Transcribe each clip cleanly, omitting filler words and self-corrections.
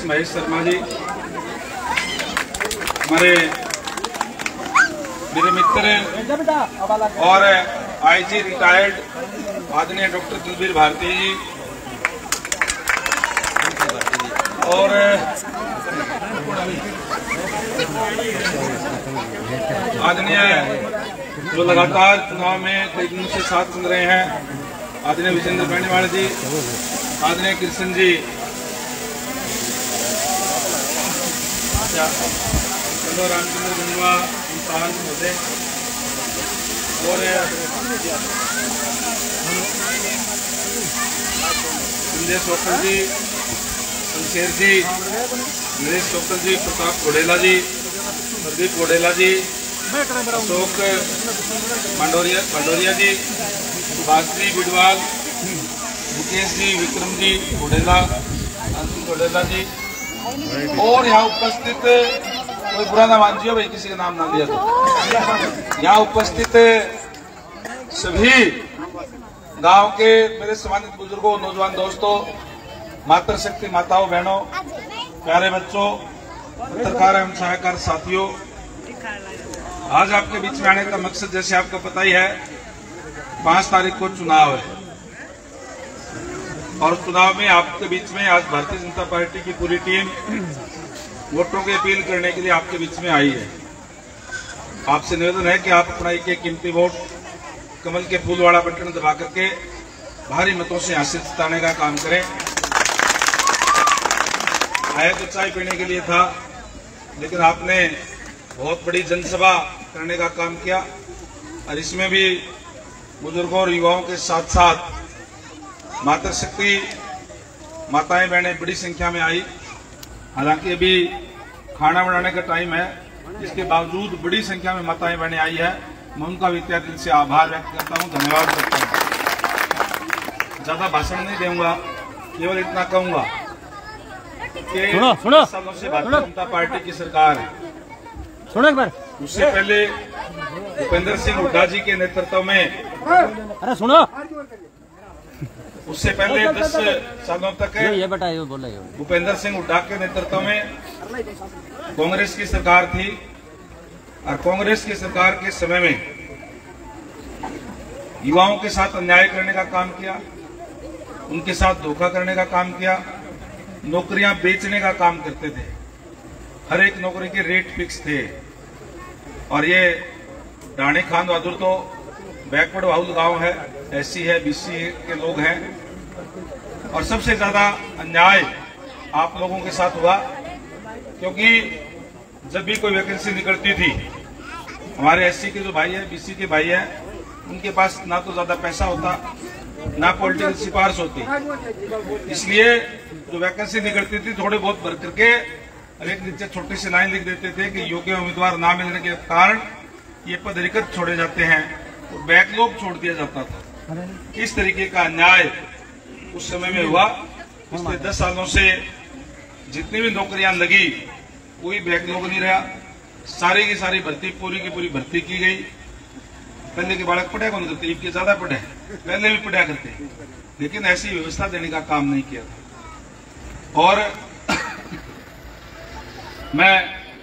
अध्यक्ष महेश शर्मा जी, हमारे मेरे मित्र और आईजी रिटायर्ड आदरणीय डॉक्टर दिलबीर भारती जी, और आदरणीय जो लगातार चुनाव में कई दिनों से साथ चल रहे हैं, आदरणीय विजेंद्र बेनीवाल जी, आदरणीय कृष्ण जी, रामचंद्र गंगवा महोदय, और संजय सोकल जी, शमशेर जी, नरेश सोकल जी, प्रताप घोडेला जी, प्रदीप घोडेला जी, अशोक भंडोरिया जी, सुभाष जी बिडवाल, मुकेश जी, विक्रम जी घोडेला, अंशु घोडेला जी, और यहाँ उपस्थित कोई बुरा ना मानिए भाई, किसी का नाम ना लिया तो यहाँ उपस्थित सभी गांव के मेरे सम्मानित बुजुर्गों, नौजवान दोस्तों, मातृशक्ति माताओं, बहनों, प्यारे बच्चों, पत्रकार एवं सहायकार साथियों, आज आपके बीच में आने का मकसद जैसे आपको पता ही है, 5 तारीख को चुनाव है और चुनाव में आपके बीच में आज भारतीय जनता पार्टी की पूरी टीम वोटों की अपील करने के लिए आपके बीच में आई है। आपसे निवेदन है कि आप अपना एक कीमती वोट कमल के फूल वाला बटन दबा करके भारी मतों से हासिल जिताने का काम करें। आया तो चाय पीने के लिए था, लेकिन आपने बहुत बड़ी जनसभा करने का काम किया और इसमें भी बुजुर्गों और युवाओं के साथ साथ मातृशक्ति माताएं बहनें बड़ी संख्या में आई। हालांकि अभी खाना बनाने का टाइम है, इसके बावजूद बड़ी संख्या में माताएं बहनें आई है। मैं उनका भी तहे दिल से आभार व्यक्त करता हूं, धन्यवाद करता हूं। ज्यादा भाषण नहीं दूंगा, केवल इतना कहूंगा कि सुनो सालों से भारतीय जनता पार्टी की सरकार है। सुनो एक बार। उससे पहले भूपेंद्र सिंह हुड्डा जी के नेतृत्व में, अरे सुनो, उससे पहले 10 सालों तक ये बताइए, बोल रहे हो, भूपेंद्र सिंह हुड्डा के नेतृत्व में कांग्रेस की सरकार थी और कांग्रेस की सरकार के समय में युवाओं के साथ अन्याय करने का काम किया, उनके साथ धोखा करने का काम किया, नौकरियां बेचने का काम करते थे। हर एक नौकरी के रेट फिक्स थे और ये डाणी खान बहादुर तो बैकवर्ड बाहुल गांव है, एससी है, बीसी के लोग हैं और सबसे ज्यादा अन्याय आप लोगों के साथ हुआ, क्योंकि जब भी कोई वैकेंसी निकलती थी, हमारे एससी के जो भाई है, बीसी के भाई है, उनके पास ना तो ज्यादा पैसा होता, ना पॉलिटिकल सिफारिश होती, इसलिए जो वैकेंसी निकलती थी थोड़े बहुत भर करके एक नीचे छोटी सी लाइन लिख देते थे कि योग्य उम्मीदवार ना मिलने के कारण ये पद रिक्त छोड़े जाते हैं और बैकलॉग छोड़ दिया जाता था। इस तरीके का अन्याय उस समय में हुआ। पिछले 10 सालों से जितनी भी नौकरियां लगी कोई बैकलॉग नहीं रहा, सारी की सारी भर्ती पूरी की पूरी भर्ती की गई। पहले के बालक पढ़ा कौन करते, इनके ज्यादा पढ़े, पहले भी पढ़ा करते, लेकिन ऐसी व्यवस्था देने का काम नहीं किया था। और मैं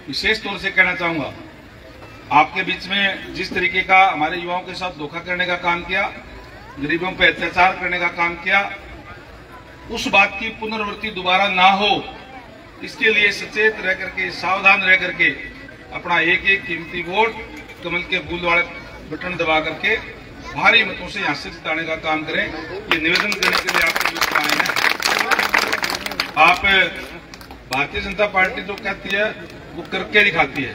विशेष तौर से कहना चाहूंगा, आपके बीच में जिस तरीके का हमारे युवाओं के साथ धोखा करने का काम किया, गरीबों पर अत्याचार करने का काम किया, उस बात की पुनरावृत्ति दोबारा ना हो, इसके लिए सचेत रह करके, सावधान रह करके अपना एक कीमती वोट कमल के फूल वाले बटन दबा करके भारी मतों से यहाँ से जिताने का काम करें। ये निवेदन करने के लिए आपके बीच में आए हैं। आप भारतीय जनता पार्टी जो कहती है वो करके दिखाती है।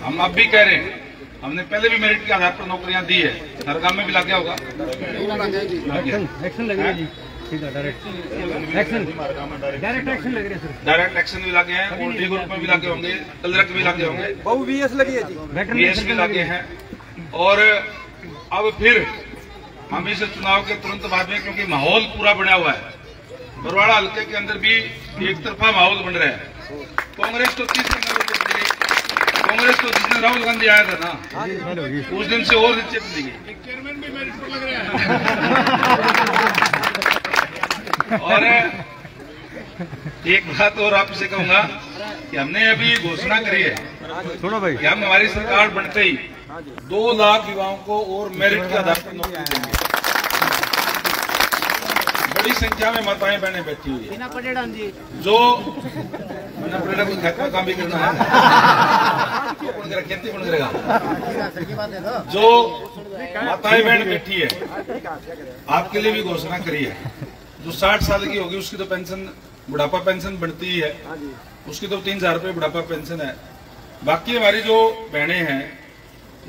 हम अब भी कह रहे हैं, हमने पहले भी मेरिट के आधार पर नौकरियां दी है, हर गांव में भी लग गया होगा, एक्शन लगेगा जी, डायरेक्ट एक्शन लग रहे हैं सर, डायरेक्ट एक्शन भी लगे हैं, ओल्डी ग्रुप में भी लगे होंगे, कलरक भी लगे होंगे, बहु वीएस लगी है जी, वीएस भी लगे हैं। और अब फिर हम इस चुनाव के तुरंत बाद में, क्योंकि माहौल पूरा बना हुआ है, बरवाड़ा हल्के के अंदर भी एक तरफा माहौल बन रहा है। कांग्रेस तो जिस दिन राहुल गांधी आया था ना, उस दिन से और नीचे चली गई। चेयरमैन भी मेरिट पर लग रहा है। और एक बात और आपसे कहूंगा कि हमने अभी घोषणा करी है सुनो भाई कि हम हमारी सरकार बनते ही 2 लाख युवाओं को और मेरिट के आधार पर नौकरी देंगे। बड़ी संख्या में माताएं बहनें बैठी हुई है जो बिना पड़ेगा कोई घर का काम भी करना है खेती कौन करेगा। जो माताएं बहन बैठी है आपके लिए भी घोषणा करी है। जो 60 साल की होगी उसकी तो पेंशन बुढ़ापा पेंशन बढ़ती ही है, उसकी तो 3000 रुपये बुढ़ापा पेंशन है। बाकी हमारी जो बहनें हैं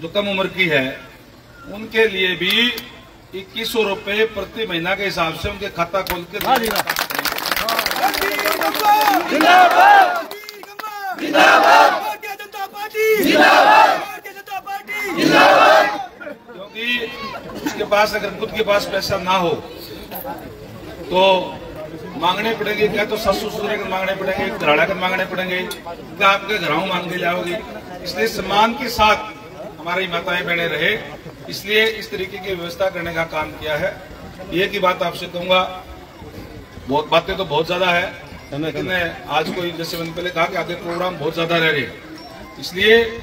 जो कम उम्र की है उनके लिए भी 2100 रुपये प्रति महीना के हिसाब से उनके खाता खोल के क्योंकि उसके पास अगर खुद के पास पैसा ना हो तो मांगने पड़ेंगे, क्या तो ससुर ससुर के मांगने पड़ेंगे, घराड़ा के मांगने पड़ेंगे, क्या आपके घरों मांग के जाओगे। इसलिए सम्मान के साथ हमारी माताएं बहनें रहे, इसलिए इस तरीके की व्यवस्था करने का काम किया है। ये की बात आपसे कहूंगा, बहुत बातें तो बहुत ज्यादा है लेकिन आज कोई जैसे मैंने पहले कहा कि आगे प्रोग्राम बहुत ज्यादा रह रहे, इसलिए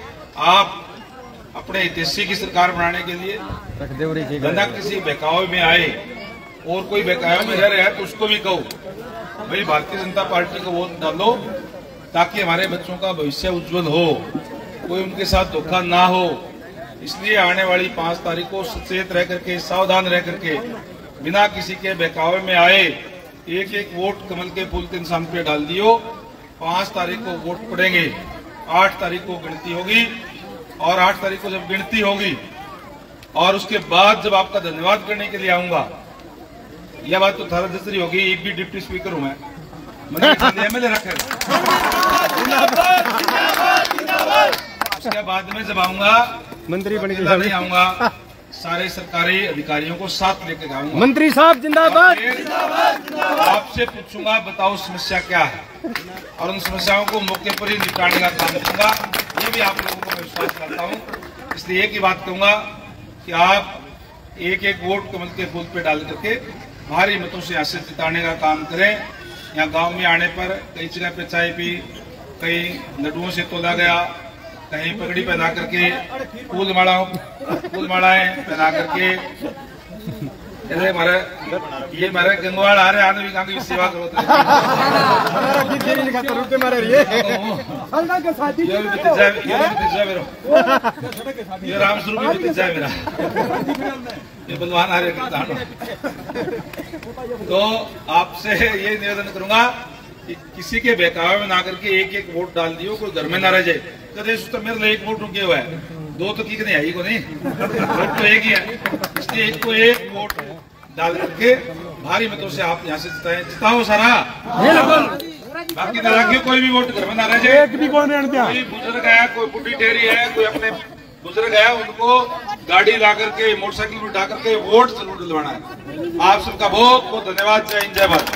आप अपने हितैषी की सरकार बनाने के लिए बिना किसी बहकावे में आए और कोई बहकावे में रह रहा है तो उसको भी कहो भाई भारतीय जनता पार्टी को वोट डालो ताकि हमारे बच्चों का भविष्य उज्जवल हो, कोई उनके साथ धोखा ना हो। इसलिए आने वाली 5 तारीख को सचेत रह करके, सावधान रह करके, बिना किसी के बहकावे में आए एक एक वोट कमल के फूल के इंसान पे डाल दियो। 5 तारीख को वोट पड़ेंगे, 8 तारीख को गिनती होगी और 8 तारीख को जब गिनती होगी और उसके बाद जब आपका धन्यवाद करने के लिए आऊंगा, यह बात तो थारा जसरी होगी, एक भी डिप्टी स्पीकर हूं मैं, एमएलए रखे। उसके बाद में जब आऊंगा मंत्री बन के नहीं आऊंगा, सारे सरकारी अधिकारियों को साथ लेकर आऊंगा। मंत्री साहब जिंदाबाद। आपसे पूछूंगा बताओ समस्या क्या है और उन समस्याओं को मौके पर ही निपटाने का काम करूंगा। ये भी आप लोगों को मैं विश्वास करता हूं। इसलिए एक ही बात कहूंगा कि आप एक एक वोट कमल के फूल पे डाल करके भारी मतों से यहाँ से जिताने का काम करें। यहाँ गांव में आने पर कई जगह पे चाय पी, कहीं लड्डुओं से तोला गया, कहीं पगड़ी पहना करके फूल मालाएं पहना करके ये हमारे गंगवाड़ आ रहे आने भी कहा की सेवा करो ये राम स्वरूप भी भतीजा है मेरा, ये बलवान आ रहे। तो आपसे ये निवेदन करूंगा कि किसी के बहकावे में ना करके एक एक वोट डाल दियो, कोई घर में ना रह जाए। कदे तो मेरे लिए एक वोट रुके हुआ है, 2 तो की नहीं आई को नहीं, वोट तो एक ही है। इसलिए एक को एक वोट डाल करके भारी मतों से आप यहाँ से जिताओ सारा। बाकी नाराजगी कोई भी वोट घर में ना रह जाए। एक भी कोई बुजुर्ग है, कोई बुढ़ी ढेरी है, कोई अपने बुजुर्ग है, उनको गाड़ी ला करके मोटरसाइकिल में उठा करके वोट जरूर दिलवाना है। आप सबका बहुत बहुत धन्यवाद। जय हिंद, जय भारत।